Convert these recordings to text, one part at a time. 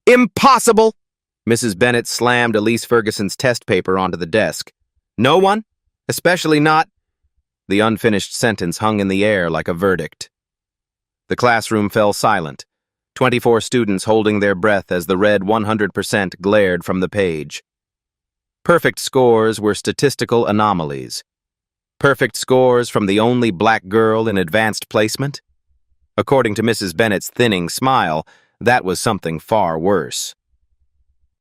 Impossible! Mrs. Bennet slammed Elise Ferguson's test paper onto the desk. No one? Especially not... The unfinished sentence hung in the air like a verdict. The classroom fell silent, 24 students holding their breath as the red 100% glared from the page. Perfect scores were statistical anomalies. Perfect scores from the only black girl in advanced placement? According to Mrs. Bennet's thinning smile, that was something far worse.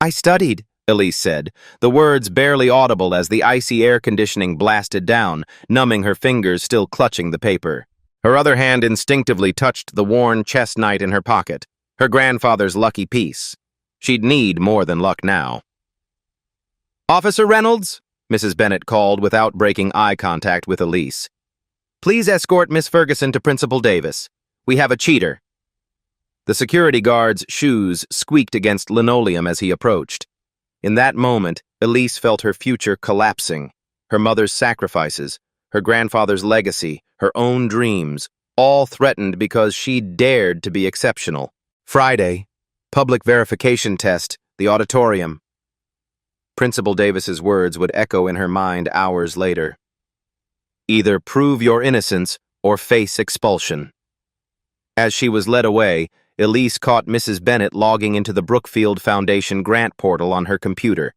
I studied, Elise said, the words barely audible as the icy air conditioning blasted down, numbing her fingers still clutching the paper. Her other hand instinctively touched the worn chest knight in her pocket, her grandfather's lucky piece. She'd need more than luck now. Officer Reynolds, Mrs. Bennet called without breaking eye contact with Elise. Please escort Miss Ferguson to Principal Davis. We have a cheater. The security guard's shoes squeaked against linoleum as he approached. In that moment, Elise felt her future collapsing. Her mother's sacrifices, her grandfather's legacy, her own dreams, all threatened because she dared to be exceptional. Friday, public verification test, the auditorium. Principal Davis's words would echo in her mind hours later. Either prove your innocence or face expulsion. As she was led away, Elise caught Mrs. Bennet logging into the Brookfield Foundation grant portal on her computer.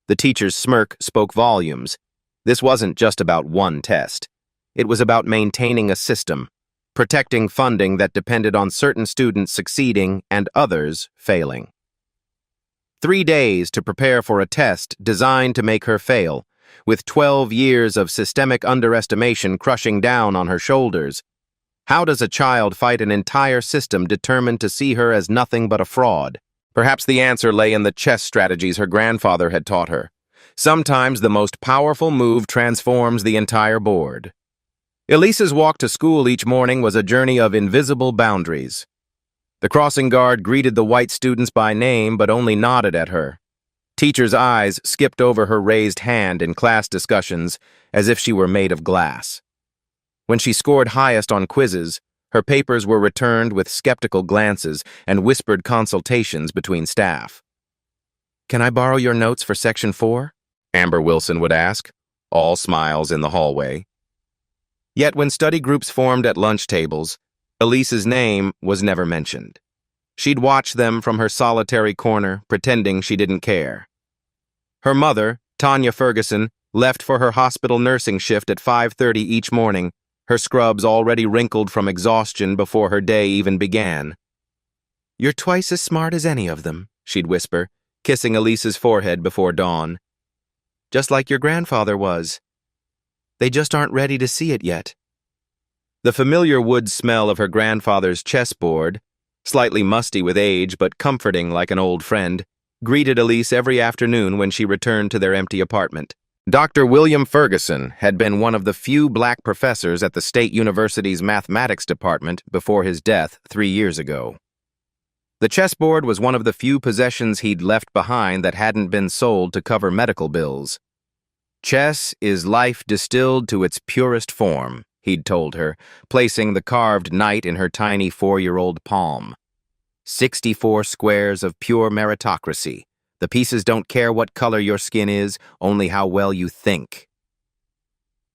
The teacher's smirk spoke volumes. This wasn't just about one test. It was about maintaining a system, protecting funding that depended on certain students succeeding and others failing. 3 days to prepare for a test designed to make her fail, with 12 years of systemic underestimation crushing down on her shoulders. How does a child fight an entire system determined to see her as nothing but a fraud? Perhaps the answer lay in the chess strategies her grandfather had taught her. Sometimes the most powerful move transforms the entire board. Elise's walk to school each morning was a journey of invisible boundaries. The crossing guard greeted the white students by name but only nodded at her. Teachers' eyes skipped over her raised hand in class discussions as if she were made of glass. When she scored highest on quizzes, her papers were returned with skeptical glances and whispered consultations between staff. "Can I borrow your notes for Section 4?" Amber Wilson would ask, all smiles in the hallway. Yet when study groups formed at lunch tables, Elise's name was never mentioned. She'd watch them from her solitary corner, pretending she didn't care. Her mother, Tanya Ferguson, left for her hospital nursing shift at 5:30 each morning, her scrubs already wrinkled from exhaustion before her day even began. "You're twice as smart as any of them," she'd whisper, kissing Elise's forehead before dawn. "Just like your grandfather was. They just aren't ready to see it yet." The familiar wood smell of her grandfather's chessboard, slightly musty with age but comforting like an old friend, greeted Elise every afternoon when she returned to their empty apartment. Dr. William Ferguson had been one of the few black professors at the State University's mathematics department before his death 3 years ago. The chessboard was one of the few possessions he'd left behind that hadn't been sold to cover medical bills. "Chess is life distilled to its purest form," he'd told her, placing the carved knight in her tiny 4-year-old palm. 64 squares of pure meritocracy. The pieces don't care what color your skin is, only how well you think.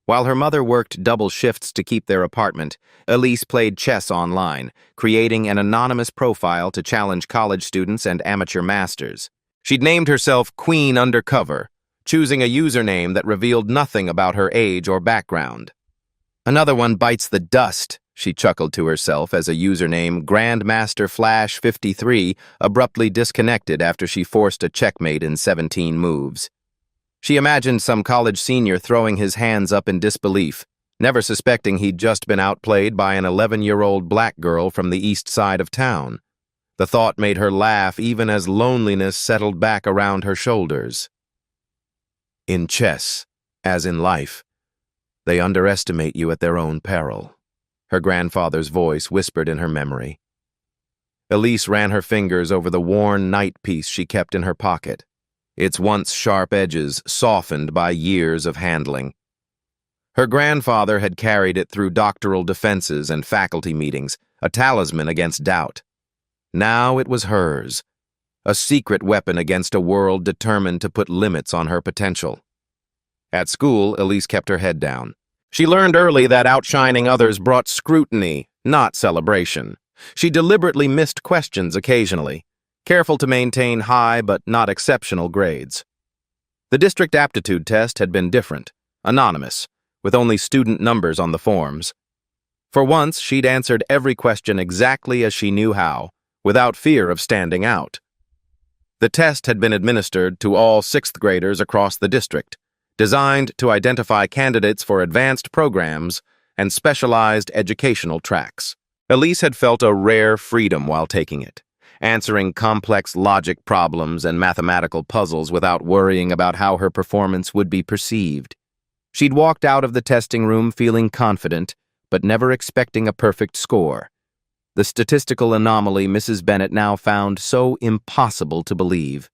While her mother worked double shifts to keep their apartment, Elise played chess online, creating an anonymous profile to challenge college students and amateur masters. She'd named herself Queen Undercover, choosing a username that revealed nothing about her age or background. "Another one bites the dust," she chuckled to herself as a username Grandmaster Flash 53 abruptly disconnected after she forced a checkmate in 17 moves. She imagined some college senior throwing his hands up in disbelief, never suspecting he'd just been outplayed by an 11-year-old black girl from the east side of town. The thought made her laugh even as loneliness settled back around her shoulders. In chess, as in life, they underestimate you at their own peril, her grandfather's voice whispered in her memory. Elise ran her fingers over the worn knight piece she kept in her pocket, its once sharp edges softened by years of handling. Her grandfather had carried it through doctoral defenses and faculty meetings, a talisman against doubt. Now it was hers, a secret weapon against a world determined to put limits on her potential. At school, Elise kept her head down. She learned early that outshining others brought scrutiny, not celebration. She deliberately missed questions occasionally, careful to maintain high but not exceptional grades. The district aptitude test had been different, anonymous, with only student numbers on the forms. For once, she'd answered every question exactly as she knew how, without fear of standing out. The test had been administered to all sixth graders across the district, designed to identify candidates for advanced programs and specialized educational tracks. Elise had felt a rare freedom while taking it, answering complex logic problems and mathematical puzzles without worrying about how her performance would be perceived. She'd walked out of the testing room feeling confident, but never expecting a perfect score. The statistical anomaly Mrs. Bennet now found so impossible to believe.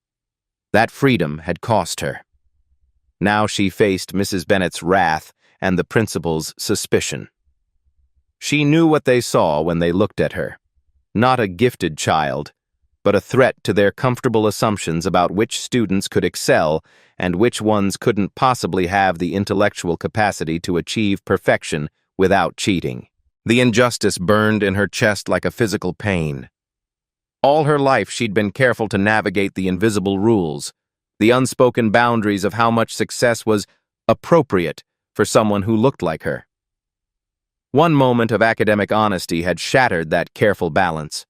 That freedom had cost her. Now she faced Mrs. Bennet's wrath and the principal's suspicion. She knew what they saw when they looked at her. Not a gifted child, but a threat to their comfortable assumptions about which students could excel and which ones couldn't possibly have the intellectual capacity to achieve perfection without cheating. The injustice burned in her chest like a physical pain. All her life she'd been careful to navigate the invisible rules, the unspoken boundaries of how much success was appropriate for someone who looked like her. One moment of academic honesty had shattered that careful balance.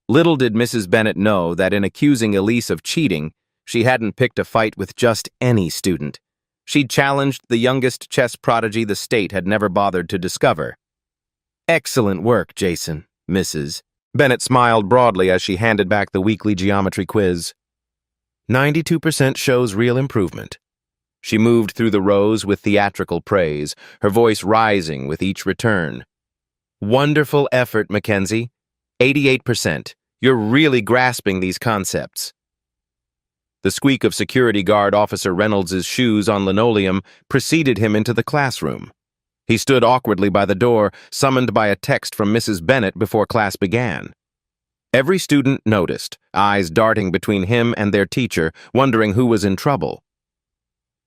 Little did Mrs. Bennet know that in accusing Elise of cheating, she hadn't picked a fight with just any student. She'd challenged the youngest chess prodigy the state had never bothered to discover. "Excellent work, Jason, Mrs." Bennet smiled broadly as she handed back the weekly geometry quiz. 92% shows real improvement. She moved through the rows with theatrical praise, her voice rising with each return. "Wonderful effort, Mackenzie. 88%. You're really grasping these concepts." The squeak of security guard Officer Reynolds's shoes on linoleum preceded him into the classroom. He stood awkwardly by the door, summoned by a text from Mrs. Bennet before class began. Every student noticed, eyes darting between him and their teacher, wondering who was in trouble.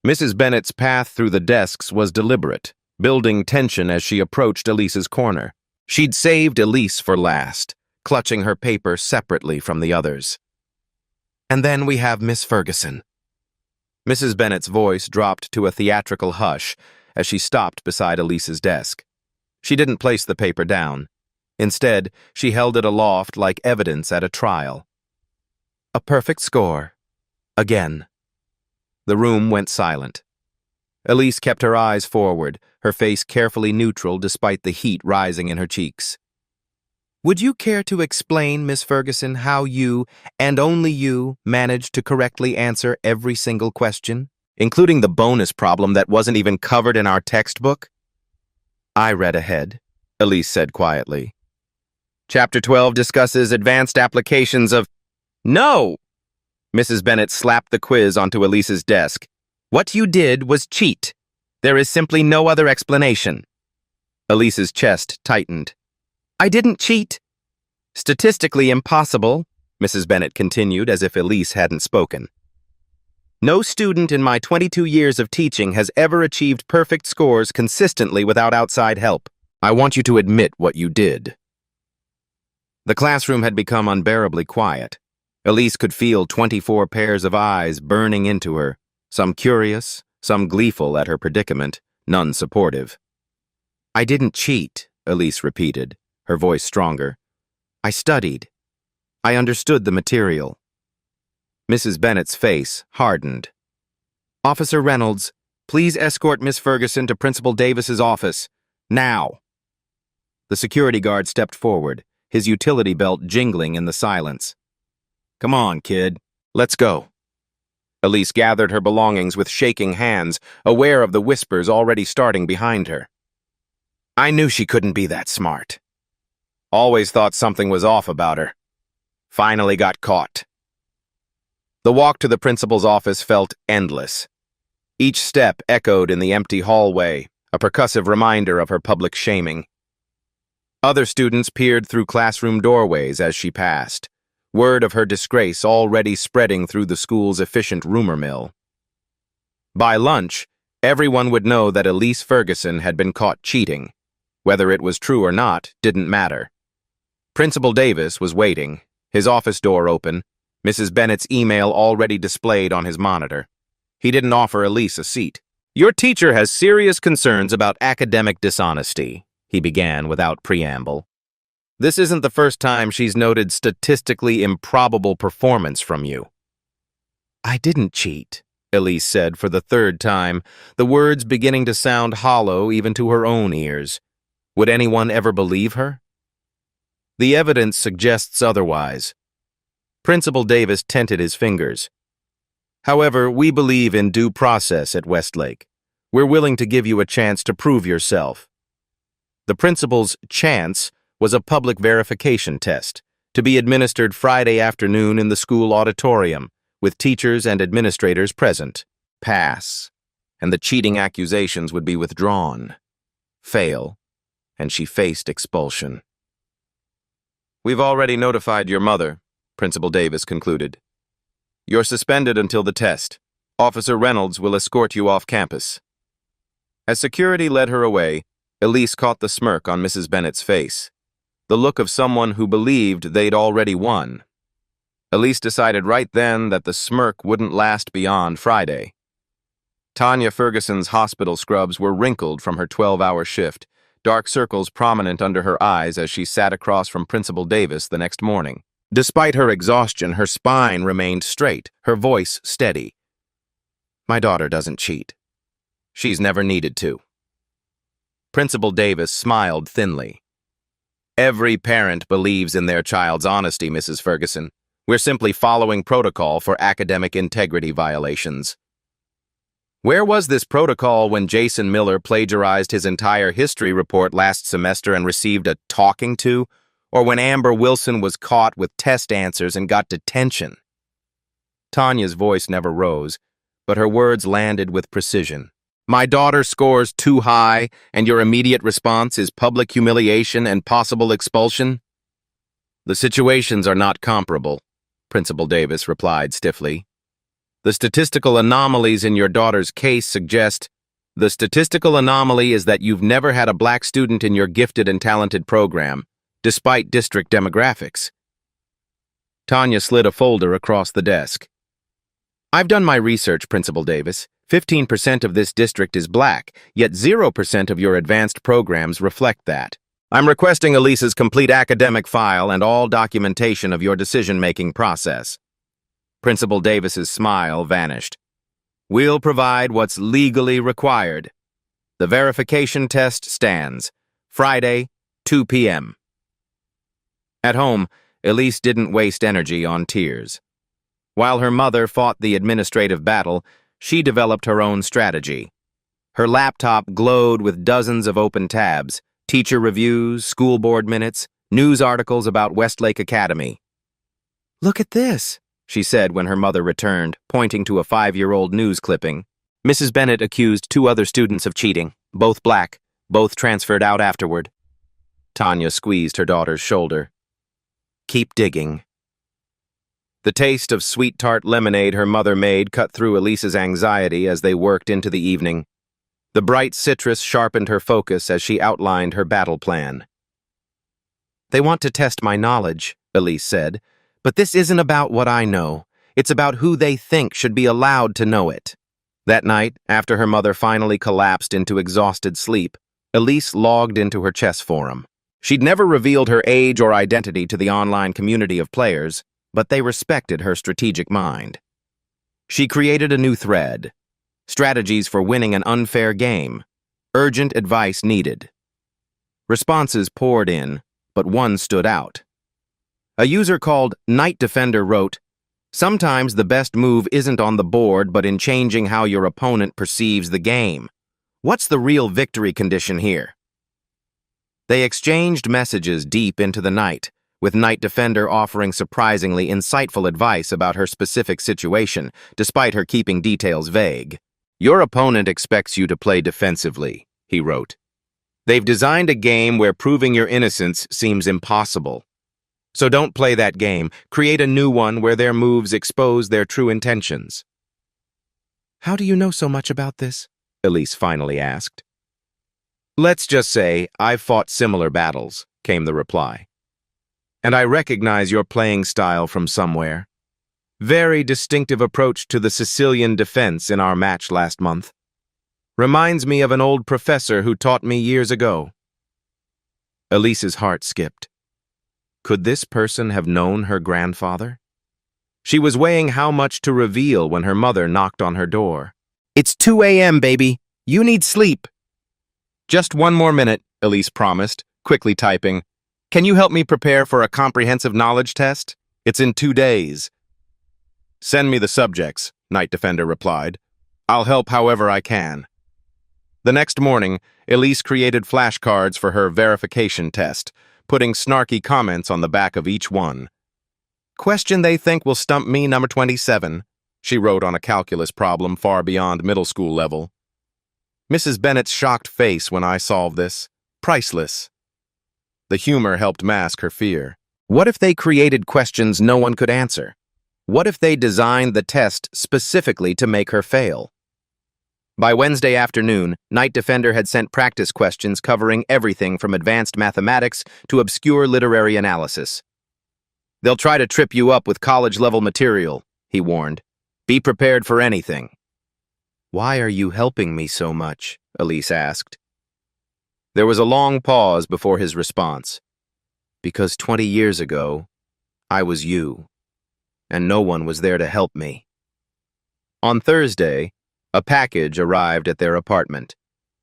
Mrs. Bennet's path through the desks was deliberate, building tension as she approached Elise's corner. She'd saved Elise for last, clutching her paper separately from the others. "And then we have Miss Ferguson." Mrs. Bennet's voice dropped to a theatrical hush as she stopped beside Elise's desk. She didn't place the paper down. Instead, she held it aloft like evidence at a trial. "A perfect score. Again." The room went silent. Elise kept her eyes forward, her face carefully neutral despite the heat rising in her cheeks. "Would you care to explain, Miss Ferguson, how you, and only you, managed to correctly answer every single question, including the bonus problem that wasn't even covered in our textbook?" "I read ahead," Elise said quietly. "Chapter 12 discusses advanced applications of—" "No!" Mrs. Bennet slapped the quiz onto Elise's desk. "What you did was cheat. There is simply no other explanation." Elise's chest tightened. "I didn't cheat." "Statistically impossible," Mrs. Bennet continued as if Elise hadn't spoken. "No student in my 22 years of teaching has ever achieved perfect scores consistently without outside help. I want you to admit what you did." The classroom had become unbearably quiet. Elise could feel 24 pairs of eyes burning into her, some curious, some gleeful at her predicament, none supportive. "I didn't cheat," Elise repeated, her voice stronger. "I studied. I understood the material." Mrs. Bennet's face hardened. "Officer Reynolds, please escort Miss Ferguson to Principal Davis's office. Now." The security guard stepped forward, his utility belt jingling in the silence. "Come on, kid. Let's go." Elise gathered her belongings with shaking hands, aware of the whispers already starting behind her. "I knew she couldn't be that smart. Always thought something was off about her. Finally got caught." The walk to the principal's office felt endless. Each step echoed in the empty hallway, a percussive reminder of her public shaming. Other students peered through classroom doorways as she passed, word of her disgrace already spreading through the school's efficient rumor mill. By lunch, everyone would know that Elise Ferguson had been caught cheating. Whether it was true or not didn't matter. Principal Davis was waiting, his office door open, Mrs. Bennett's email already displayed on his monitor. He didn't offer Elise a seat. "Your teacher has serious concerns about academic dishonesty," he began without preamble. "This isn't the first time she's noted statistically improbable performance from you." "I didn't cheat," Elise said for the third time, the words beginning to sound hollow even to her own ears. Would anyone ever believe her? "The evidence suggests otherwise." Principal Davis tented his fingers. "However, we believe in due process at Westlake. We're willing to give you a chance to prove yourself." The principal's chance was a public verification test, to be administered Friday afternoon in the school auditorium, with teachers and administrators present. Pass, and the cheating accusations would be withdrawn. Fail, and she faced expulsion. "We've already notified your mother," Principal Davis concluded. "You're suspended until the test. Officer Reynolds will escort you off campus." As security led her away, Elise caught the smirk on Mrs. Bennett's face, the look of someone who believed they'd already won. Elise decided right then that the smirk wouldn't last beyond Friday. Tanya Ferguson's hospital scrubs were wrinkled from her 12-hour shift, dark circles prominent under her eyes as she sat across from Principal Davis the next morning. Despite her exhaustion, her spine remained straight, her voice steady. "My daughter doesn't cheat. She's never needed to." Principal Davis smiled thinly. "Every parent believes in their child's honesty, Mrs. Ferguson. We're simply following protocol for academic integrity violations." Where was this protocol when Jason Miller plagiarized his entire history report last semester and received a talking to? Or when Amber Wilson was caught with test answers and got detention? Tanya's voice never rose, but her words landed with precision. "My daughter scores too high, and your immediate response is public humiliation and possible expulsion?" "The situations are not comparable," Principal Davis replied stiffly. "The statistical anomalies in your daughter's case suggest the statistical anomaly is that you've never had a black student in your gifted and talented program, despite district demographics." Tanya slid a folder across the desk. "I've done my research, Principal Davis. 15% of this district is black, yet 0% of your advanced programs reflect that. I'm requesting Elise's complete academic file and all documentation of your decision-making process." Principal Davis's smile vanished. "We'll provide what's legally required. The verification test stands. Friday, 2 p.m. At home, Elise didn't waste energy on tears. While her mother fought the administrative battle, she developed her own strategy. Her laptop glowed with dozens of open tabs, teacher reviews, school board minutes, news articles about Westlake Academy. "Look at this," she said when her mother returned, pointing to a 5-year-old news clipping. "Mrs. Bennett accused 2 other students of cheating, both black, both transferred out afterward." Tanya squeezed her daughter's shoulder. "Keep digging." The taste of sweet tart lemonade her mother made cut through Elise's anxiety as they worked into the evening. The bright citrus sharpened her focus as she outlined her battle plan. "They want to test my knowledge," Elise said, "but this isn't about what I know. It's about who they think should be allowed to know it." That night, after her mother finally collapsed into exhausted sleep, Elise logged into her chess forum. She'd never revealed her age or identity to the online community of players, but they respected her strategic mind. She created a new thread: strategies for winning an unfair game. Urgent advice needed. Responses poured in, but one stood out. A user called Night Defender wrote, "Sometimes the best move isn't on the board, but in changing how your opponent perceives the game. What's the real victory condition here?" They exchanged messages deep into the night, with Night Defender offering surprisingly insightful advice about her specific situation, despite her keeping details vague. "Your opponent expects you to play defensively," he wrote. "They've designed a game where proving your innocence seems impossible. So don't play that game. Create a new one where their moves expose their true intentions. How do you know so much about this? Elise finally asked. Let's just say I've fought similar battles, came the reply. And I recognize your playing style from somewhere. Very distinctive approach to the Sicilian defense in our match last month. Reminds me of an old professor who taught me years ago. Elise's heart skipped. Could this person have known her grandfather? She was weighing how much to reveal when her mother knocked on her door. It's 2 a.m., baby. You need sleep. Just 1 more minute, Elise promised, quickly typing. Can you help me prepare for a comprehensive knowledge test? It's in 2 days. Send me the subjects, Night Defender replied. I'll help however I can. The next morning, Elise created flashcards for her verification test, putting snarky comments on the back of each one. Question they think will stump me, number 27, she wrote on a calculus problem far beyond middle school level. Mrs. Bennet's shocked face when I solved this. Priceless. The humor helped mask her fear. What if they created questions no one could answer? What if they designed the test specifically to make her fail? By Wednesday afternoon, Night Defender had sent practice questions covering everything from advanced mathematics to obscure literary analysis. They'll try to trip you up with college-level material, he warned. Be prepared for anything. Why are you helping me so much? Elise asked. There was a long pause before his response. Because 20 years ago, I was you, and no one was there to help me. On Thursday, a package arrived at their apartment,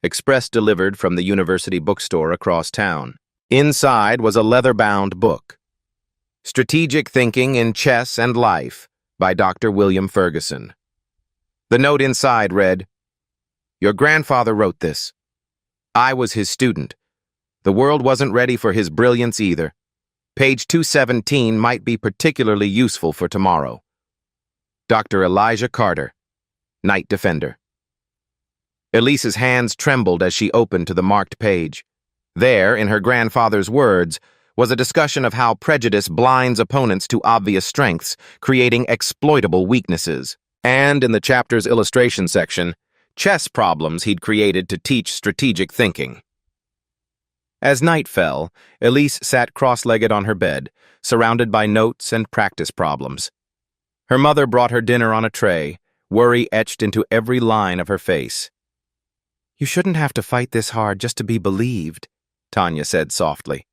express delivered from the university bookstore across town. Inside was a leather-bound book, Strategic Thinking in Chess and Life by Dr. William Ferguson. The note inside read, Your grandfather wrote this. I was his student. The world wasn't ready for his brilliance either. Page 217 might be particularly useful for tomorrow. Dr. Elijah Carter, Night Defender. Elise's hands trembled as she opened to the marked page. There, in her grandfather's words, was a discussion of how prejudice blinds opponents to obvious strengths, creating exploitable weaknesses. And in the chapter's illustration section, chess problems he'd created to teach strategic thinking. As night fell, Elise sat cross-legged on her bed, surrounded by notes and practice problems. Her mother brought her dinner on a tray, worry etched into every line of her face. You shouldn't have to fight this hard just to be believed, Tanya said softly.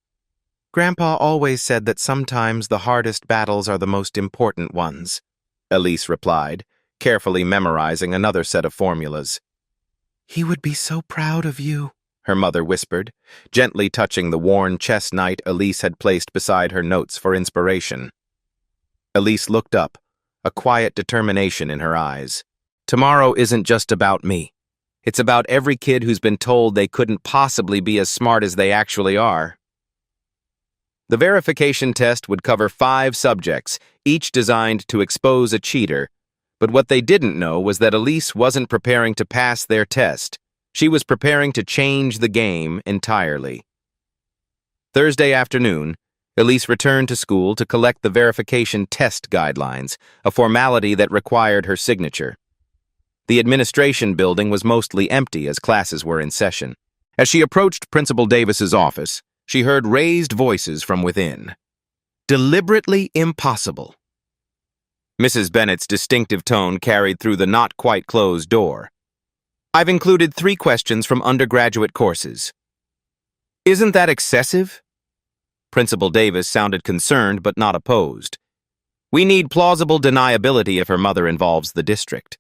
Grandpa always said that sometimes the hardest battles are the most important ones, Elise replied, carefully memorizing another set of formulas. He would be so proud of you, her mother whispered, gently touching the worn chess knight Elise had placed beside her notes for inspiration. Elise looked up, a quiet determination in her eyes. Tomorrow isn't just about me. It's about every kid who's been told they couldn't possibly be as smart as they actually are. The verification test would cover 5 subjects, each designed to expose a cheater, but what they didn't know was that Elise wasn't preparing to pass their test. She was preparing to change the game entirely. Thursday afternoon, Elise returned to school to collect the verification test guidelines, a formality that required her signature. The administration building was mostly empty as classes were in session. As she approached Principal Davis's office, she heard raised voices from within. Deliberately impossible. Mrs. Bennet's distinctive tone carried through the not-quite-closed door. I've included 3 questions from undergraduate courses. Isn't that excessive? Principal Davis sounded concerned but not opposed. We need plausible deniability if her mother involves the district.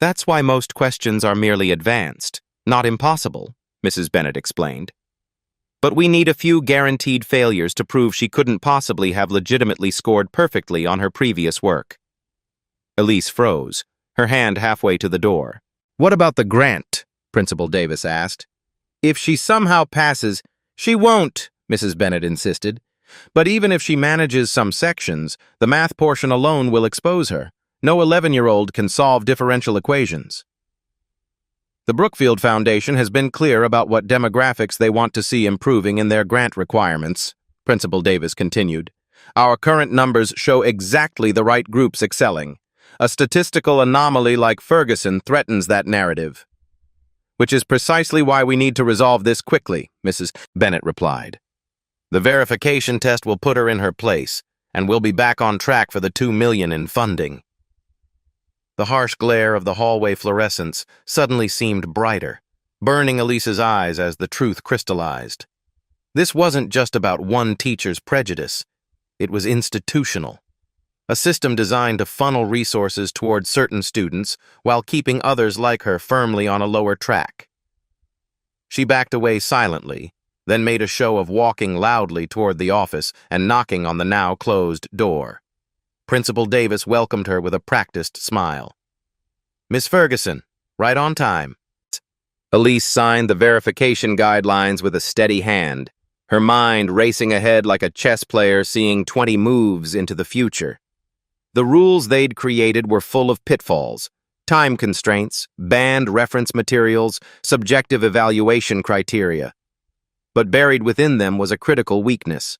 That's why most questions are merely advanced, not impossible, Mrs. Bennet explained. But we need a few guaranteed failures to prove she couldn't possibly have legitimately scored perfectly on her previous work. Elise froze, her hand halfway to the door. What about the grant? Principal Davis asked. If she somehow passes, she won't, Mrs. Bennet insisted. But even if she manages some sections, the math portion alone will expose her. No 11-year-old can solve differential equations. The Brookfield Foundation has been clear about what demographics they want to see improving in their grant requirements, Principal Davis continued. Our current numbers show exactly the right groups excelling. A statistical anomaly like Ferguson threatens that narrative. Which is precisely why we need to resolve this quickly, Mrs. Bennett replied. The verification test will put her in her place, and we'll be back on track for the $2 million in funding. The harsh glare of the hallway fluorescents suddenly seemed brighter, burning Elise's eyes as the truth crystallized. This wasn't just about one teacher's prejudice. It was institutional. A system designed to funnel resources toward certain students while keeping others like her firmly on a lower track. She backed away silently, then made a show of walking loudly toward the office and knocking on the now closed door. Principal Davis welcomed her with a practiced smile. Miss Ferguson, right on time. Elise signed the verification guidelines with a steady hand, her mind racing ahead like a chess player seeing 20 moves into the future. The rules they'd created were full of pitfalls, time constraints, banned reference materials, subjective evaluation criteria. But buried within them was a critical weakness.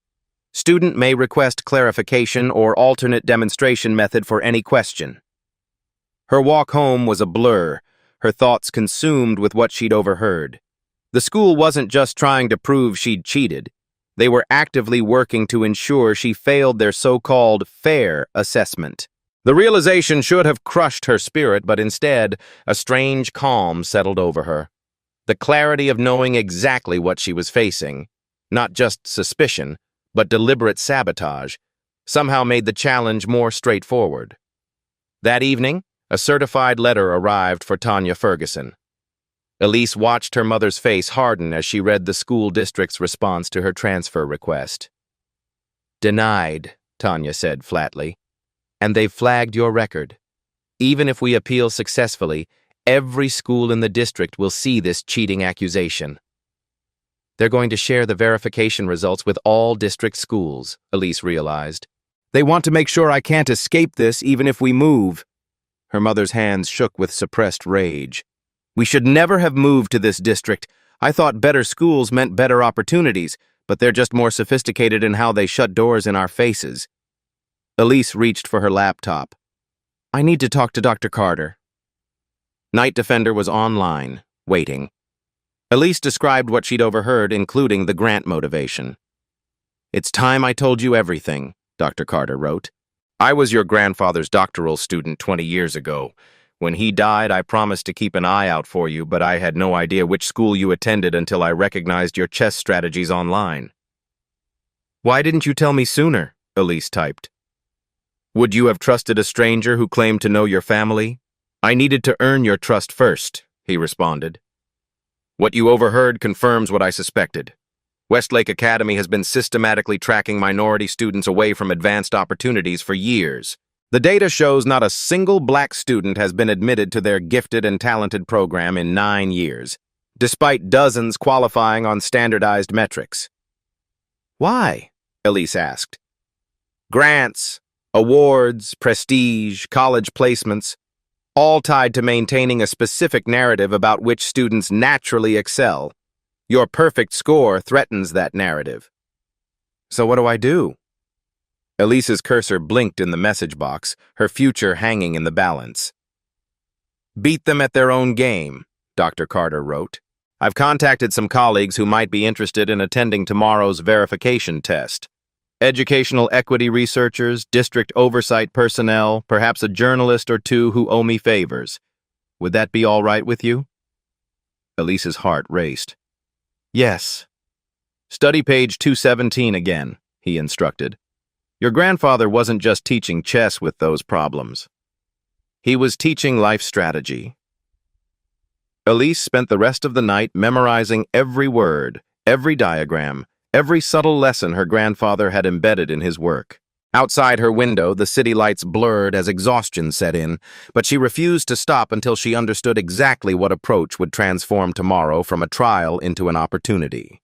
Student may request clarification or alternate demonstration method for any question. Her walk home was a blur, her thoughts consumed with what she'd overheard. The school wasn't just trying to prove she'd cheated. They were actively working to ensure she failed their so-called fair assessment. The realization should have crushed her spirit, but instead, a strange calm settled over her. The clarity of knowing exactly what she was facing, not just suspicion, but deliberate sabotage, somehow made the challenge more straightforward. That evening, a certified letter arrived for Tanya Ferguson. Elise watched her mother's face harden as she read the school district's response to her transfer request. "Denied," Tanya said flatly, "and they've flagged your record. Even if we appeal successfully, every school in the district will see this cheating accusation. They're going to share the verification results with all district schools," Elise realized. "They want to make sure I can't escape this even if we move." Her mother's hands shook with suppressed rage. "We should never have moved to this district. I thought better schools meant better opportunities, but they're just more sophisticated in how they shut doors in our faces." Elise reached for her laptop. "I need to talk to Dr. Carter." Night Defender was online, waiting. Elise described what she'd overheard, including the grant motivation. "It's time I told you everything," Dr. Carter wrote. "I was your grandfather's doctoral student 20 years ago. When he died, I promised to keep an eye out for you, but I had no idea which school you attended until I recognized your chess strategies online." "Why didn't you tell me sooner?" Elise typed. "Would you have trusted a stranger who claimed to know your family? I needed to earn your trust first," he responded. "What you overheard confirms what I suspected. Westlake Academy has been systematically tracking minority students away from advanced opportunities for years. The data shows not a single black student has been admitted to their gifted and talented program in 9 years, despite dozens qualifying on standardized metrics." "Why?" Elise asked. "Grants, awards, prestige, college placements, all tied to maintaining a specific narrative about which students naturally excel. Your perfect score threatens that narrative." "So what do I do?" Elise's cursor blinked in the message box, her future hanging in the balance. "Beat them at their own game," Dr. Carter wrote. "I've contacted some colleagues who might be interested in attending tomorrow's verification test. Educational equity researchers, district oversight personnel, perhaps a journalist or two who owe me favors. Would that be all right with you?" Elise's heart raced. "Yes." "Study page 217 again," he instructed. "Your grandfather wasn't just teaching chess with those problems. He was teaching life strategy." Elise spent the rest of the night memorizing every word, every diagram, every subtle lesson her grandfather had embedded in his work. Outside her window, the city lights blurred as exhaustion set in, but she refused to stop until she understood exactly what approach would transform tomorrow from a trial into an opportunity.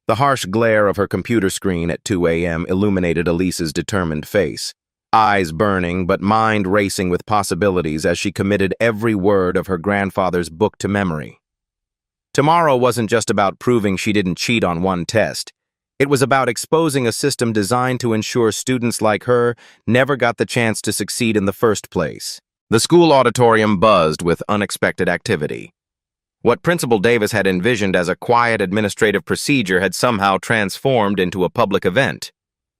The harsh glare of her computer screen at 2 a.m. illuminated Elise's determined face, eyes burning but mind racing with possibilities as she committed every word of her grandfather's book to memory. Tomorrow wasn't just about proving she didn't cheat on one test. It was about exposing a system designed to ensure students like her never got the chance to succeed in the first place. The school auditorium buzzed with unexpected activity. What Principal Davis had envisioned as a quiet administrative procedure had somehow transformed into a public event.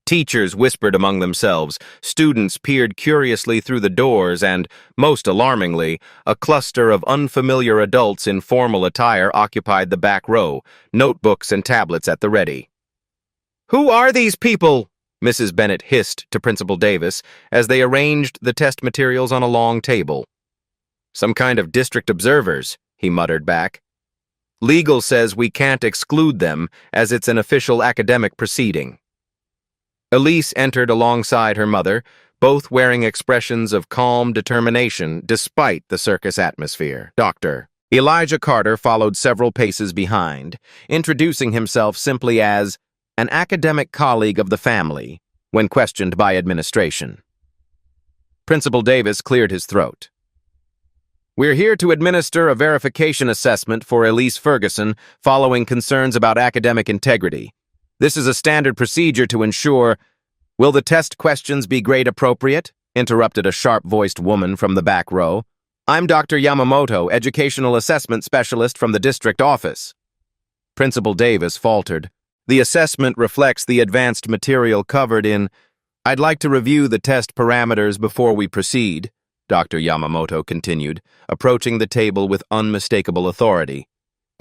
Teachers whispered among themselves, students peered curiously through the doors, and, most alarmingly, a cluster of unfamiliar adults in formal attire occupied the back row, notebooks and tablets at the ready. "Who are these people?" Mrs. Bennet hissed to Principal Davis as they arranged the test materials on a long table. "Some kind of district observers," he muttered back. "Legal says we can't exclude them as it's an official academic proceeding." Elise entered alongside her mother, both wearing expressions of calm determination despite the circus atmosphere. Dr. Elijah Carter followed several paces behind, introducing himself simply as an academic colleague of the family when questioned by administration. Principal Davis cleared his throat. "We're here to administer a verification assessment for Elise Ferguson following concerns about academic integrity. This is a standard procedure to ensure—" "Will the test questions be grade appropriate?" interrupted a sharp-voiced woman from the back row. "I'm Dr. Yamamoto, Educational Assessment Specialist from the district office." Principal Davis faltered. "The assessment reflects the advanced material covered in—" "I'd like to review the test parameters before we proceed," Dr. Yamamoto continued, approaching the table with unmistakable authority,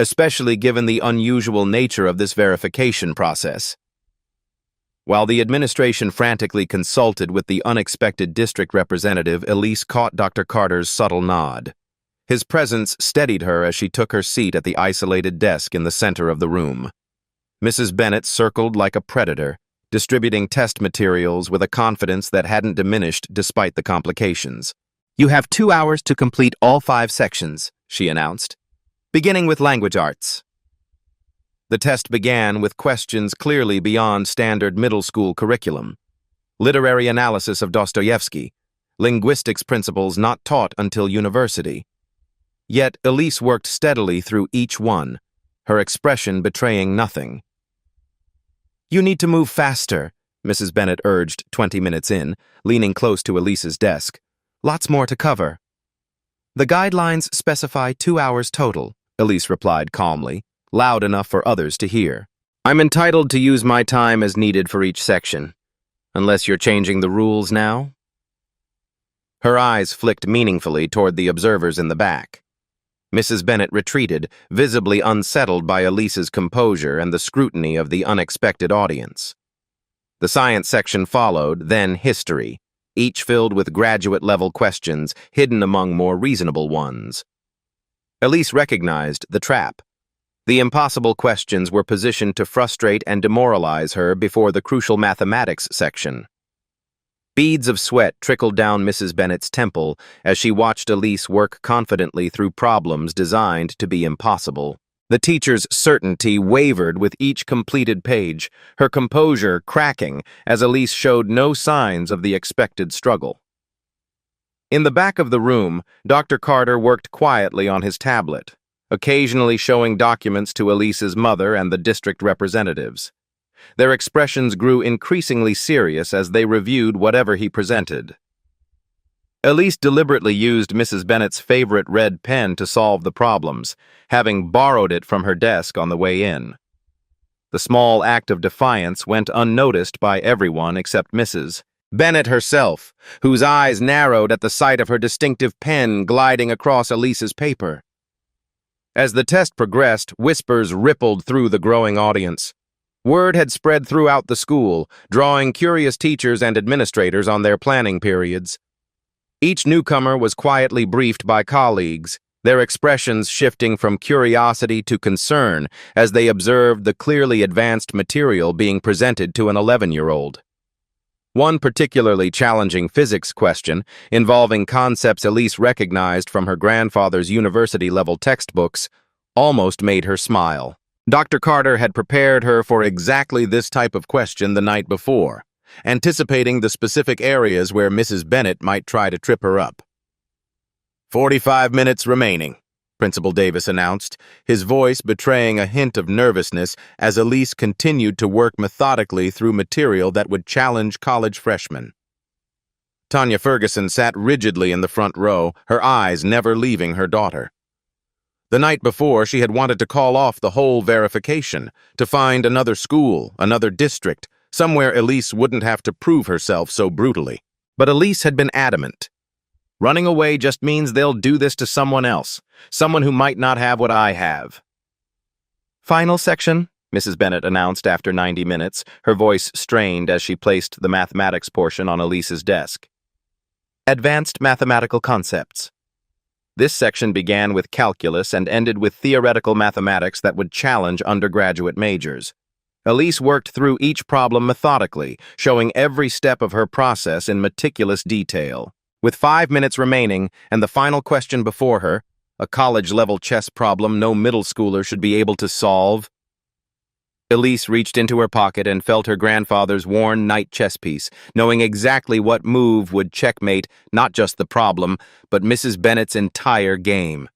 "especially given the unusual nature of this verification process." While the administration frantically consulted with the unexpected district representative, Elise caught Dr. Carter's subtle nod. His presence steadied her as she took her seat at the isolated desk in the center of the room. Mrs. Bennet circled like a predator, distributing test materials with a confidence that hadn't diminished despite the complications. "You have 2 hours to complete all 5 sections," she announced, beginning with language arts. The test began with questions clearly beyond standard middle school curriculum. Literary analysis of Dostoevsky, linguistics principles not taught until university. Yet Elise worked steadily through each one, her expression betraying nothing. "You need to move faster," Mrs. Bennet urged 20 minutes in, leaning close to Elise's desk. "Lots more to cover." "The guidelines specify 2 hours total," Elise replied calmly, loud enough for others to hear. "I'm entitled to use my time as needed for each section, unless you're changing the rules now?" Her eyes flicked meaningfully toward the observers in the back. Mrs. Bennet retreated, visibly unsettled by Elise's composure and the scrutiny of the unexpected audience. The science section followed, then history, each filled with graduate-level questions hidden among more reasonable ones. Elise recognized the trap. The impossible questions were positioned to frustrate and demoralize her before the crucial mathematics section. Beads of sweat trickled down Mrs. Bennet's temple as she watched Elise work confidently through problems designed to be impossible. The teacher's certainty wavered with each completed page, her composure cracking as Elise showed no signs of the expected struggle. In the back of the room, Dr. Carter worked quietly on his tablet, occasionally showing documents to Elise's mother and the district representatives. Their expressions grew increasingly serious as they reviewed whatever he presented. Elise deliberately used Mrs. Bennet's favorite red pen to solve the problems, having borrowed it from her desk on the way in. The small act of defiance went unnoticed by everyone except Mrs. Bennet herself, whose eyes narrowed at the sight of her distinctive pen gliding across Elise's paper. As the test progressed, whispers rippled through the growing audience. Word had spread throughout the school, drawing curious teachers and administrators on their planning periods. Each newcomer was quietly briefed by colleagues, their expressions shifting from curiosity to concern as they observed the clearly advanced material being presented to an 11-year-old. One particularly challenging physics question, involving concepts Elise recognized from her grandfather's university-level textbooks, almost made her smile. Dr. Carter had prepared her for exactly this type of question the night before, anticipating the specific areas where Mrs. Bennet might try to trip her up. 45 minutes remaining, Principal Davis announced, his voice betraying a hint of nervousness as Elise continued to work methodically through material that would challenge college freshmen. Tanya Ferguson sat rigidly in the front row, her eyes never leaving her daughter. The night before, she had wanted to call off the whole verification, to find another school, another district, somewhere Elise wouldn't have to prove herself so brutally. But Elise had been adamant. Running away just means they'll do this to someone else, someone who might not have what I have. Final section, Mrs. Bennet announced after 90 minutes, her voice strained as she placed the mathematics portion on Elise's desk. Advanced mathematical concepts. This section began with calculus and ended with theoretical mathematics that would challenge undergraduate majors. Elise worked through each problem methodically, showing every step of her process in meticulous detail. With 5 minutes remaining and the final question before her, a college-level chess problem no middle schooler should be able to solve, Elise reached into her pocket and felt her grandfather's worn knight chess piece, knowing exactly what move would checkmate not just the problem, but Mrs. Bennet's entire game.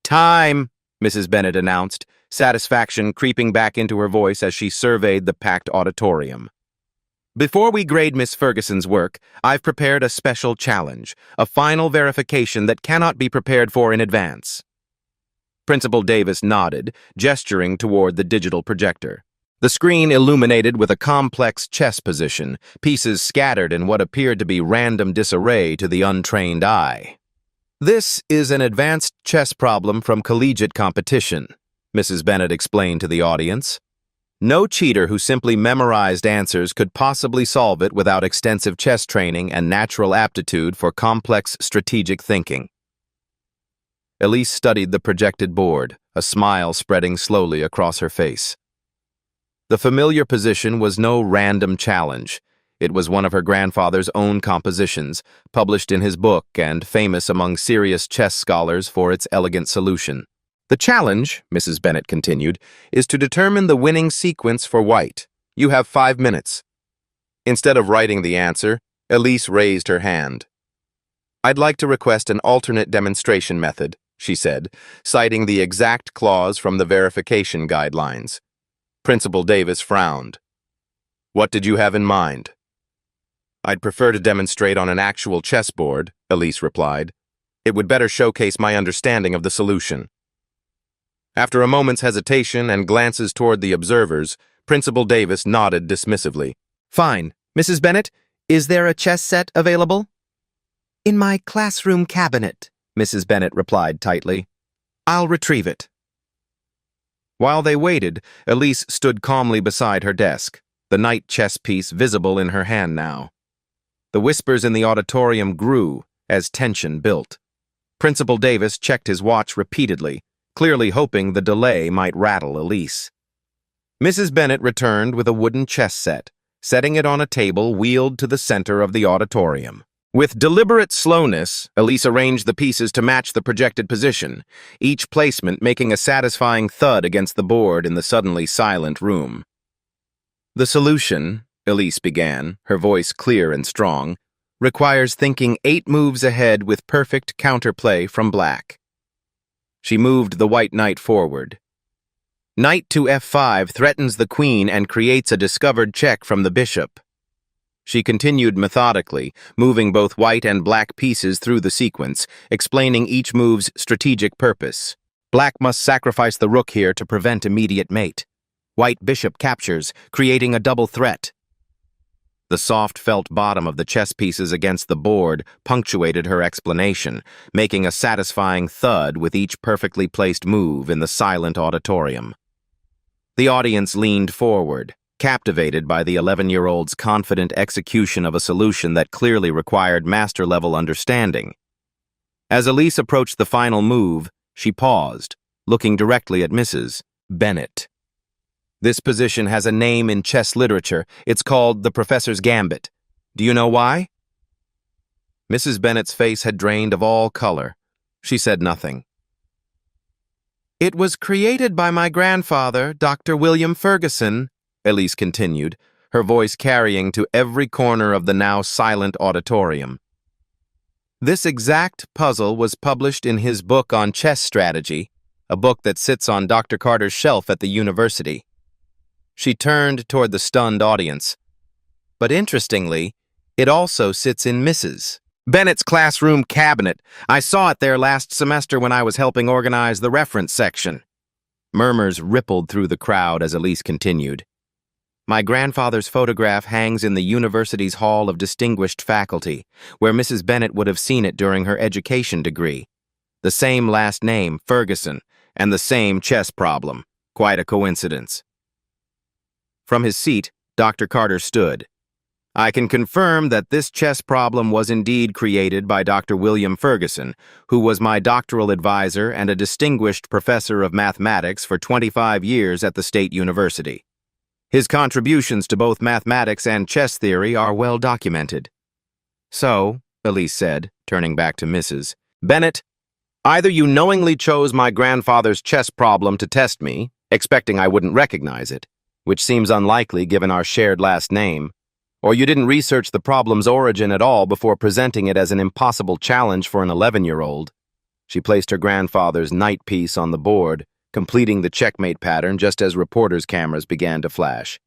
"Time," Mrs. Bennet announced, satisfaction creeping back into her voice as she surveyed the packed auditorium. "Before we grade Miss Ferguson's work, I've prepared a special challenge, a final verification that cannot be prepared for in advance." Principal Davis nodded, gesturing toward the digital projector. The screen illuminated with a complex chess position, pieces scattered in what appeared to be random disarray to the untrained eye. "This is an advanced chess problem from collegiate competition," Mrs. Bennet explained to the audience. "No cheater who simply memorized answers could possibly solve it without extensive chess training and natural aptitude for complex strategic thinking." Elise studied the projected board, a smile spreading slowly across her face. The familiar position was no random challenge. It was one of her grandfather's own compositions, published in his book and famous among serious chess scholars for its elegant solution. "The challenge," Mrs. Bennet continued, "is to determine the winning sequence for white. You have 5 minutes." Instead of writing the answer, Elise raised her hand. "I'd like to request an alternate demonstration method," she said, citing the exact clause from the verification guidelines. Principal Davis frowned. "What did you have in mind?" "I'd prefer to demonstrate on an actual chessboard," Elise replied. "It would better showcase my understanding of the solution." After a moment's hesitation and glances toward the observers, Principal Davis nodded dismissively. "Fine. Mrs. Bennet, is there a chess set available?" "In my classroom cabinet," Mrs. Bennet replied tightly. "I'll retrieve it." While they waited, Elise stood calmly beside her desk, the knight chess piece visible in her hand now. The whispers in the auditorium grew as tension built. Principal Davis checked his watch repeatedly, clearly hoping the delay might rattle Elise. Mrs. Bennet returned with a wooden chess set, setting it on a table wheeled to the center of the auditorium. With deliberate slowness, Elise arranged the pieces to match the projected position, each placement making a satisfying thud against the board in the suddenly silent room. "The solution," Elise began, her voice clear and strong, "requires thinking 8 moves ahead with perfect counterplay from black." She moved the white knight forward. "Knight to f5 threatens the queen and creates a discovered check from the bishop." She continued methodically, moving both white and black pieces through the sequence, explaining each move's strategic purpose. "Black must sacrifice the rook here to prevent immediate mate. White bishop captures, creating a double threat." The soft felt bottom of the chess pieces against the board punctuated her explanation, making a satisfying thud with each perfectly placed move in the silent auditorium. The audience leaned forward, captivated by the 11-year-old's confident execution of a solution that clearly required master-level understanding. As Elise approached the final move, she paused, looking directly at Mrs. Bennet. "This position has a name in chess literature. It's called the Professor's Gambit. Do you know why?" Mrs. Bennet's face had drained of all color. She said nothing. "It was created by my grandfather, Dr. William Ferguson," Elise continued, her voice carrying to every corner of the now silent auditorium. This exact puzzle was published in his book on chess strategy, a book that sits on Dr. Carter's shelf at the university. She turned toward the stunned audience. But interestingly, it also sits in Mrs. Bennett's classroom cabinet. I saw it there last semester when I was helping organize the reference section. Murmurs rippled through the crowd as Elise continued. My grandfather's photograph hangs in the university's Hall of Distinguished Faculty, where Mrs. Bennett would have seen it during her education degree. The same last name, Ferguson, and the same chess problem. Quite a coincidence. From his seat, Dr. Carter stood. I can confirm that this chess problem was indeed created by Dr. William Ferguson, who was my doctoral advisor and a distinguished professor of mathematics for 25 years at the State University. His contributions to both mathematics and chess theory are well documented. So, Elise said, turning back to Mrs. Bennett, either you knowingly chose my grandfather's chess problem to test me, expecting I wouldn't recognize it, which seems unlikely given our shared last name, or you didn't research the problem's origin at all before presenting it as an impossible challenge for an 11-year-old. She placed her grandfather's knight piece on the board, completing the checkmate pattern just as reporters' cameras began to flash.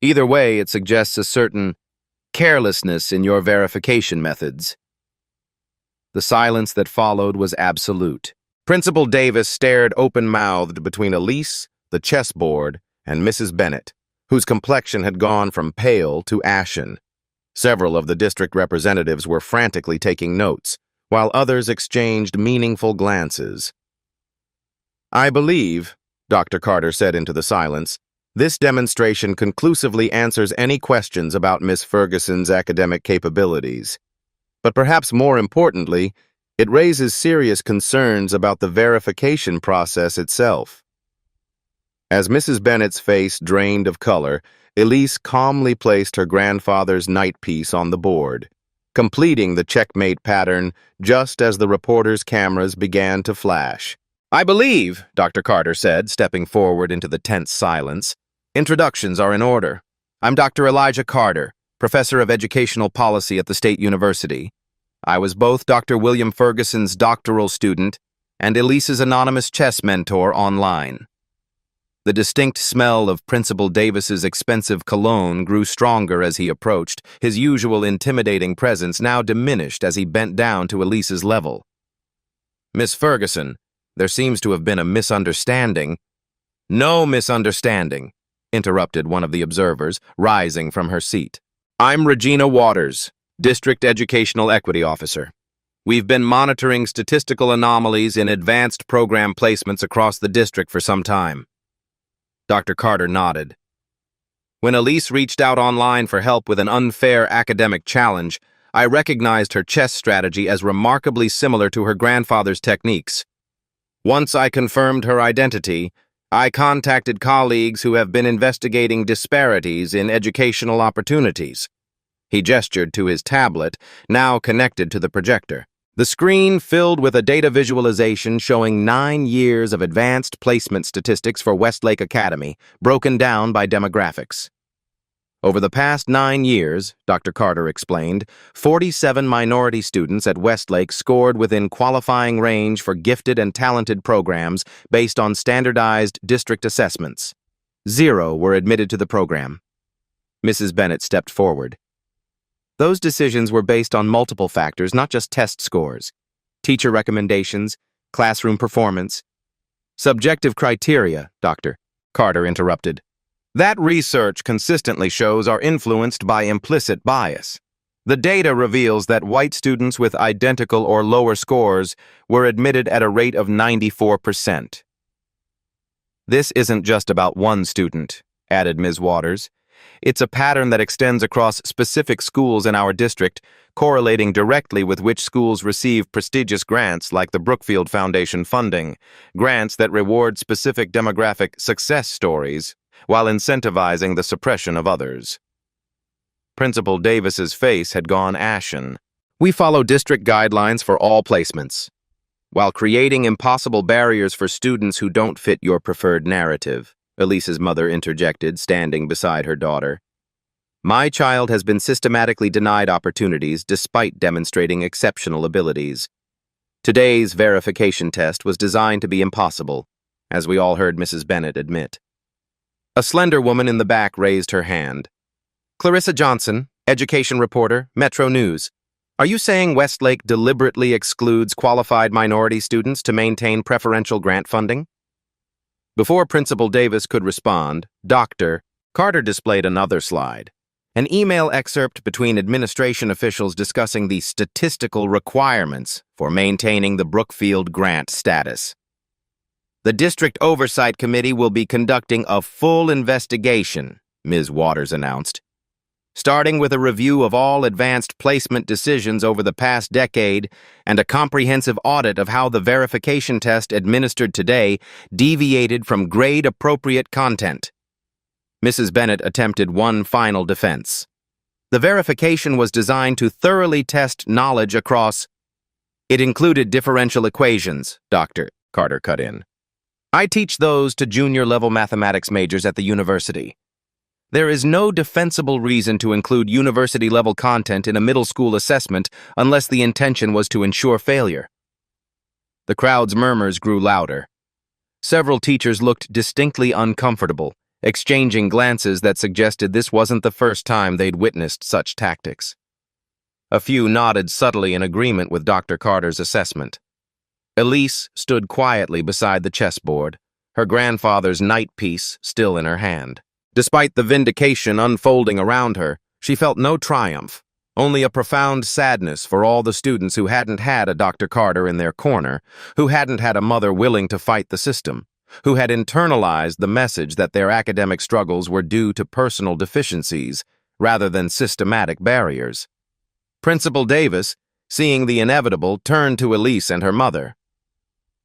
Either way, it suggests a certain carelessness in your verification methods. The silence that followed was absolute. Principal Davis stared open-mouthed between Elise, the chessboard, and Mrs. Bennett, whose complexion had gone from pale to ashen. Several of the district representatives were frantically taking notes, while others exchanged meaningful glances. I believe, Dr. Carter said into the silence, this demonstration conclusively answers any questions about Miss Ferguson's academic capabilities. But perhaps more importantly, it raises serious concerns about the verification process itself. As Mrs. Bennett's face drained of color, Elise calmly placed her grandfather's knight piece on the board, completing the checkmate pattern just as the reporters' cameras began to flash. I believe, Dr. Carter said, stepping forward into the tense silence. Introductions are in order. I'm Dr. Elijah Carter, Professor of Educational Policy at the State University. I was both Dr. William Ferguson's doctoral student and Elise's anonymous chess mentor online. The distinct smell of Principal Davis's expensive cologne grew stronger as he approached, his usual intimidating presence now diminished as he bent down to Elise's level. Miss Ferguson, there seems to have been a misunderstanding. No misunderstanding, interrupted one of the observers, rising from her seat. I'm Regina Waters, District Educational Equity Officer. We've been monitoring statistical anomalies in advanced program placements across the district for some time. Dr. Carter nodded. When Elise reached out online for help with an unfair academic challenge, I recognized her chess strategy as remarkably similar to her grandfather's techniques. Once I confirmed her identity, I contacted colleagues who have been investigating disparities in educational opportunities. He gestured to his tablet, now connected to the projector. The screen filled with a data visualization showing 9 years of advanced placement statistics for Westlake Academy, broken down by demographics. Over the past 9 years, Dr. Carter explained, 47 minority students at Westlake scored within qualifying range for gifted and talented programs based on standardized district assessments. 0 were admitted to the program. Mrs. Bennett stepped forward. Those decisions were based on multiple factors, not just test scores, teacher recommendations, classroom performance. Subjective criteria, Dr. Carter interrupted. That research consistently shows are influenced by implicit bias. The data reveals that white students with identical or lower scores were admitted at a rate of 94%. This isn't just about one student, added Ms. Waters. It's a pattern that extends across specific schools in our district, correlating directly with which schools receive prestigious grants like the Brookfield Foundation funding, grants that reward specific demographic success stories, while incentivizing the suppression of others. Principal Davis's face had gone ashen. We follow district guidelines for all placements, while creating impossible barriers for students who don't fit your preferred narrative, Elise's mother interjected, standing beside her daughter. My child has been systematically denied opportunities despite demonstrating exceptional abilities. Today's verification test was designed to be impossible, as we all heard Mrs. Bennet admit. A slender woman in the back raised her hand. Clarissa Johnson, education reporter, Metro News. Are you saying Westlake deliberately excludes qualified minority students to maintain preferential grant funding? Before Principal Davis could respond, Dr. Carter displayed another slide. An email excerpt between administration officials discussing the statistical requirements for maintaining the Brookfield grant status. The District Oversight Committee will be conducting a full investigation, Ms. Waters announced. Starting with a review of all advanced placement decisions over the past decade and a comprehensive audit of how the verification test administered today deviated from grade-appropriate content. Mrs. Bennet attempted one final defense. The verification was designed to thoroughly test knowledge across. It included differential equations, Dr. Carter cut in. I teach those to junior-level mathematics majors at the university. There is no defensible reason to include university-level content in a middle school assessment unless the intention was to ensure failure. The crowd's murmurs grew louder. Several teachers looked distinctly uncomfortable, exchanging glances that suggested this wasn't the first time they'd witnessed such tactics. A few nodded subtly in agreement with Dr. Carter's assessment. Elise stood quietly beside the chessboard, her grandfather's night piece still in her hand. Despite the vindication unfolding around her, she felt no triumph, only a profound sadness for all the students who hadn't had a Dr. Carter in their corner, who hadn't had a mother willing to fight the system, who had internalized the message that their academic struggles were due to personal deficiencies rather than systematic barriers. Principal Davis, seeing the inevitable, turned to Elise and her mother.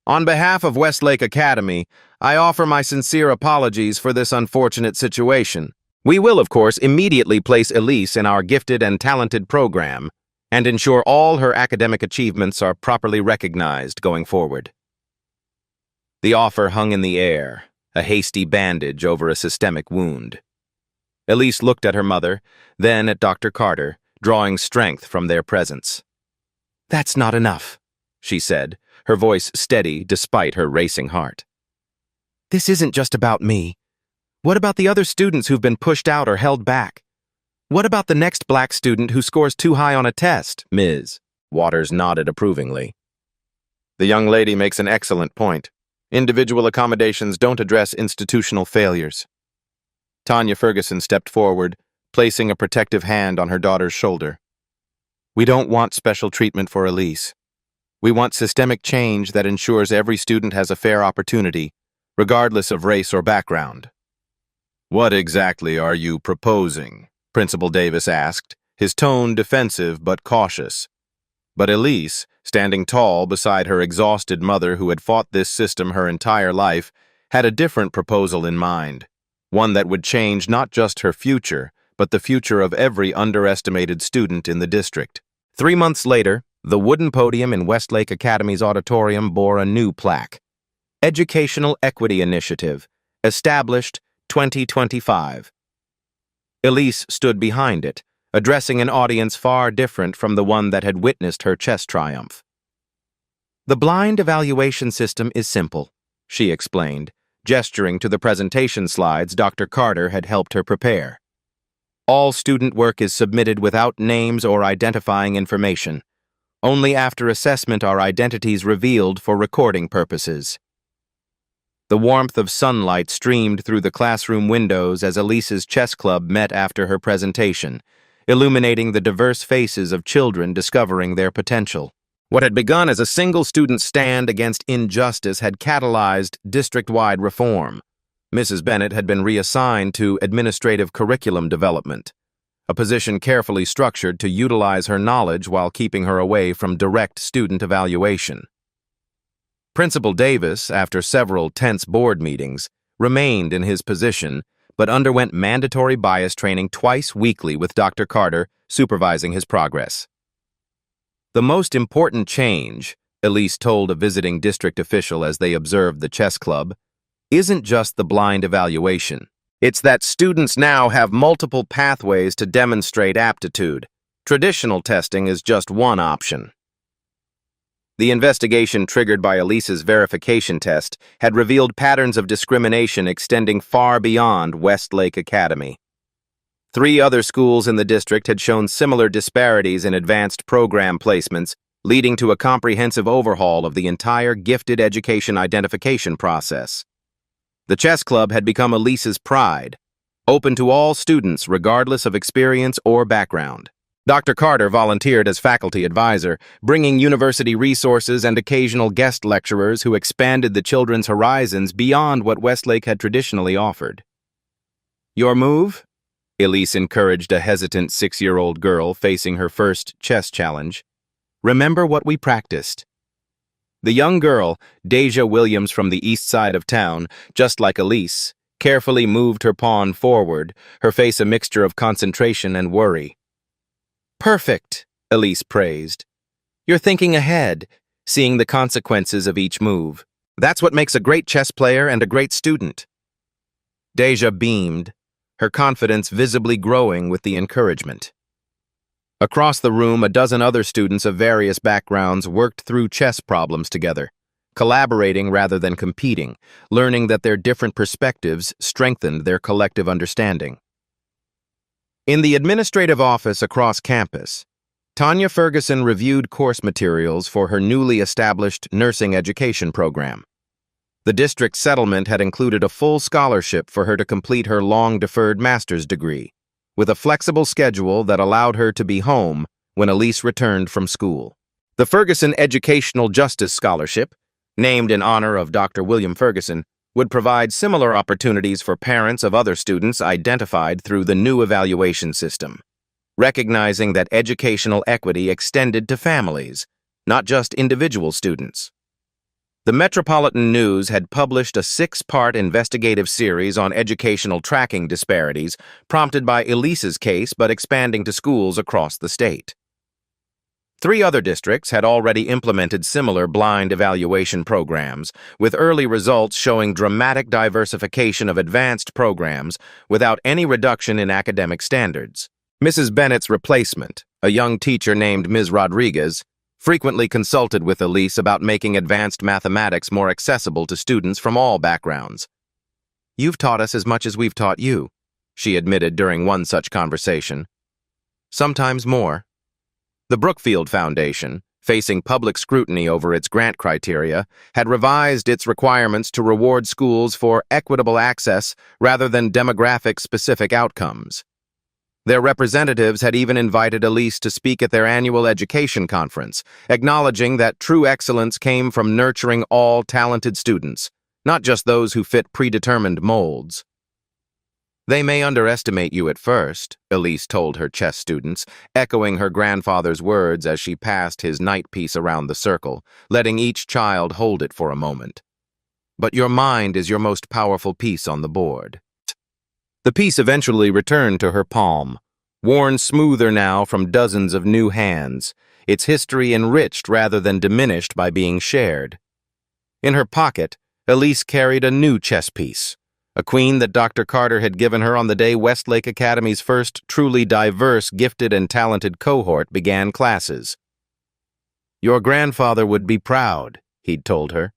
On behalf of Westlake Academy, I offer my sincere apologies for this unfortunate situation. We will, of course, immediately place Elise in our gifted and talented program and ensure all her academic achievements are properly recognized going forward. The offer hung in the air, a hasty bandage over a systemic wound. Elise looked at her mother, then at Dr. Carter, drawing strength from their presence. "That's not enough," she said, her voice steady despite her racing heart. "This isn't just about me. What about the other students who've been pushed out or held back? What about the next black student who scores too high on a test, Ms.?" Waters nodded approvingly. "The young lady makes an excellent point. Individual accommodations don't address institutional failures." Tanya Ferguson stepped forward, placing a protective hand on her daughter's shoulder. "We don't want special treatment for Elise. We want systemic change that ensures every student has a fair opportunity, regardless of race or background." "What exactly are you proposing?" Principal Davis asked, his tone defensive but cautious. But Elise, standing tall beside her exhausted mother who had fought this system her entire life, had a different proposal in mind, one that would change not just her future, but the future of every underestimated student in the district. 3 months later, the wooden podium in Westlake Academy's auditorium bore a new plaque. Educational Equity Initiative, established 2025. Elise stood behind it, addressing an audience far different from the one that had witnessed her chess triumph. "The blind evaluation system is simple," she explained, gesturing to the presentation slides Dr. Carter had helped her prepare. "All student work is submitted without names or identifying information. Only after assessment are identities revealed for recording purposes." The warmth of sunlight streamed through the classroom windows as Elise's chess club met after her presentation, illuminating the diverse faces of children discovering their potential. What had begun as a single student stand against injustice had catalyzed district-wide reform. Mrs. Bennet had been reassigned to administrative curriculum development, a position carefully structured to utilize her knowledge while keeping her away from direct student evaluation. Principal Davis, after several tense board meetings, remained in his position, but underwent mandatory bias training twice weekly with Dr. Carter supervising his progress. "The most important change," Elise told a visiting district official as they observed the chess club, "isn't just the blind evaluation. It's that students now have multiple pathways to demonstrate aptitude. Traditional testing is just one option. The investigation triggered by Elise's verification test had revealed patterns of discrimination extending far beyond Westlake Academy. 3 other schools in the district had shown similar disparities in advanced program placements, leading to a comprehensive overhaul of the entire gifted education identification process. The chess club had become Elise's pride, open to all students regardless of experience or background. Dr. Carter volunteered as faculty advisor, bringing university resources and occasional guest lecturers who expanded the children's horizons beyond what Westlake had traditionally offered. "Your move?" Elise encouraged a hesitant 6-year-old girl facing her first chess challenge. "Remember what we practiced." The young girl, Deja Williams from the east side of town, just like Elise, carefully moved her pawn forward, her face a mixture of concentration and worry. "Perfect," Elise praised. "You're thinking ahead, seeing the consequences of each move. That's what makes a great chess player and a great student." Deja beamed, her confidence visibly growing with the encouragement. Across the room, a dozen other students of various backgrounds worked through chess problems together, collaborating rather than competing, learning that their different perspectives strengthened their collective understanding. In the administrative office across campus, Tanya Ferguson reviewed course materials for her newly established nursing education program. The district settlement had included a full scholarship for her to complete her long-deferred master's degree, with a flexible schedule that allowed her to be home when Elise returned from school. The Ferguson Educational Justice Scholarship, named in honor of Dr. William Ferguson, would provide similar opportunities for parents of other students identified through the new evaluation system, recognizing that educational equity extended to families, not just individual students. The Metropolitan News had published a 6-part investigative series on educational tracking disparities, prompted by Elise's case but expanding to schools across the state. 3 other districts had already implemented similar blind evaluation programs, with early results showing dramatic diversification of advanced programs without any reduction in academic standards. Mrs. Bennett's replacement, a young teacher named Ms. Rodriguez, frequently consulted with Elise about making advanced mathematics more accessible to students from all backgrounds. "You've taught us as much as we've taught you," she admitted during one such conversation. "Sometimes more." The Brookfield Foundation, facing public scrutiny over its grant criteria, had revised its requirements to reward schools for equitable access rather than demographic-specific outcomes. Their representatives had even invited Elise to speak at their annual education conference, acknowledging that true excellence came from nurturing all talented students, not just those who fit predetermined molds. "They may underestimate you at first," Elise told her chess students, echoing her grandfather's words as she passed his knight piece around the circle, letting each child hold it for a moment. "But your mind is your most powerful piece on the board." The piece eventually returned to her palm, worn smoother now from dozens of new hands, its history enriched rather than diminished by being shared. In her pocket, Elise carried a new chess piece, a queen that Dr. Carter had given her on the day Westlake Academy's first truly diverse, gifted, and talented cohort began classes. "Your grandfather would be proud," he'd told her,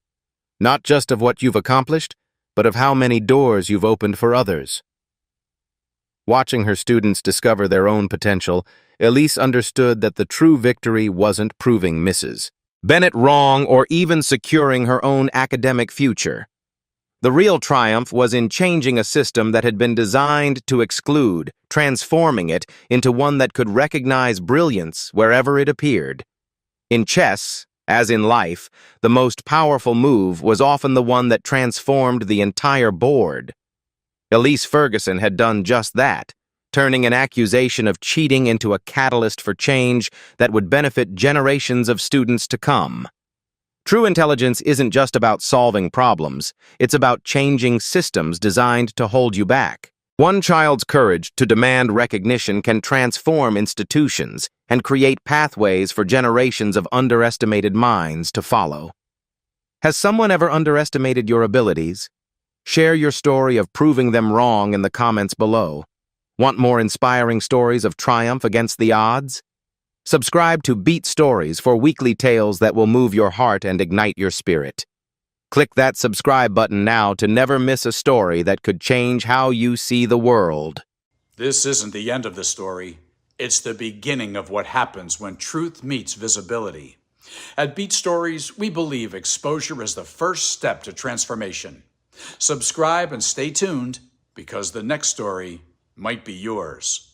"not just of what you've accomplished, but of how many doors you've opened for others." Watching her students discover their own potential, Elise understood that the true victory wasn't proving Mrs. Bennett wrong or even securing her own academic future. The real triumph was in changing a system that had been designed to exclude, transforming it into one that could recognize brilliance wherever it appeared. In chess, as in life, the most powerful move was often the one that transformed the entire board. Elise Ferguson had done just that, turning an accusation of cheating into a catalyst for change that would benefit generations of students to come. True intelligence isn't just about solving problems, it's about changing systems designed to hold you back. One child's courage to demand recognition can transform institutions and create pathways for generations of underestimated minds to follow. Has someone ever underestimated your abilities? Share your story of proving them wrong in the comments below. Want more inspiring stories of triumph against the odds? Subscribe to Beat Stories for weekly tales that will move your heart and ignite your spirit. Click that subscribe button now to never miss a story that could change how you see the world. This isn't the end of the story. It's the beginning of what happens when truth meets visibility. At Beat Stories, we believe exposure is the first step to transformation. Subscribe and stay tuned, because the next story might be yours.